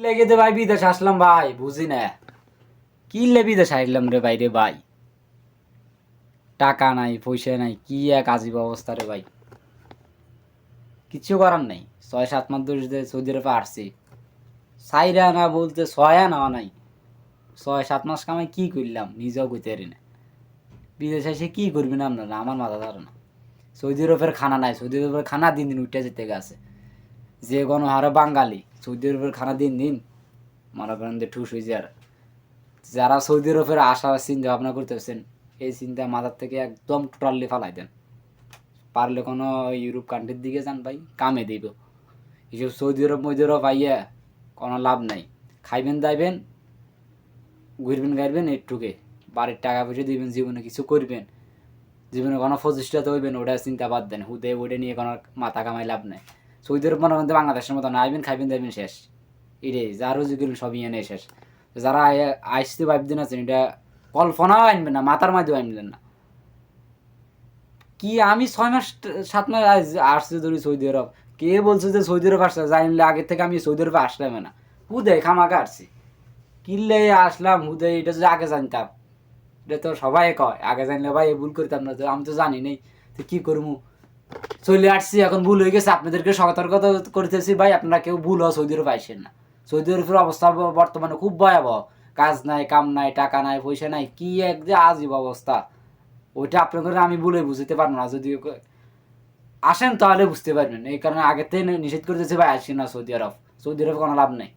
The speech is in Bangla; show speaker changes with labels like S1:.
S1: লেগে দে ভাই বিদেশ আসলাম ভাই বুঝি না কি লে বিদেশ আসলাম রে ভাই ভাই টাকা নাই পয়সা নাই কি এক আজীব অবস্থা রে ভাই কিছু করার নাই 6-7 মাস ধরে সৌদি আরবে আসছি সাইরা না বলতে ছয়া নেওয়া নাই 6-7 মাস কামাই কি করলাম নিজেও কইতে পারি না বিদেশে এসে কি করবি না আপনারা আমার মাথা ধরে না সৌদি আরবের খানা নাই সৌদি আরবের খানা দিন দিন উঠে যেতে গেছে যে গণহারে বাঙালি সৌদি আরবের খানা দিন দিন মনে করেন যে ঠুস হয়ে যায় যারা সৌদি আরবের আসার চিন্তা ভাবনা করতেছেন এই চিন্তা মাথার থেকে একদম টোটালি ফালাই দেন পারলে কোনো ইউরোপ কান্ট্রির দিকে যান ভাই কামে দিব এসব সৌদি আরব মৌদি আরব আইয়া কোনো লাভ নাই খাইবেন দাইবেন ঘুরবেন গাইবেন একটুকে বাড়ির টাকা পয়সা দিবেন জীবনে কিছু করবেন জীবনে কোনো প্রচেষ্টা তো হইবেন ওটা চিন্তা বাদ দেন হুদে ওটা নিয়ে কোনো মাথা কামাই লাভ নাই সৌদি আরব মনে করেন বাংলাদেশের মতো না আইবেন খাইবেন দাইবেন শেষ এটাই যা রুজি করবেন সবই এনে শেষ যারা আইসতে ভাবতেন আছেন এটা কল্পনাও আনবেন না মাথার মাঝেও আনবেন না কি আমি 6 মাস 7 মাস আসছে ধরি সৌদি আরব কে বলছে যে সৌদি আরব আসছে জানলে আগের থেকে আমি সৌদি আরবে আসলাম না হুদে খামাকে আসছি কিনলে আসলাম হুদে এটা যদি আগে জানতাম এটা তো সবাই কয় আগে জানলে ভাই ভুল করতাম না তো আমি তো জানি নেই তো কি করবো চলে আসছি এখন ভুল হয়ে গেছে আপনাদেরকে সতর্কতা করতেছি ভাই আপনারা কেউ ভুল হয় সৌদি আরব আইসেন না সৌদি আরবের অবস্থা বর্তমানে খুব ভয়াবহ কাজ নাই কাম নাই টাকা নাই পয়সা নাই কি এক যে আজীব অবস্থা ওইটা আপনাদের আমি বলে বুঝতে পারবো না যদি আসেন তাহলে বুঝতে পারবেন এই কারণে আগের থেকে নিষেধ করতেছে ভাই আসেন না সৌদি আরব কোনো লাভ নেই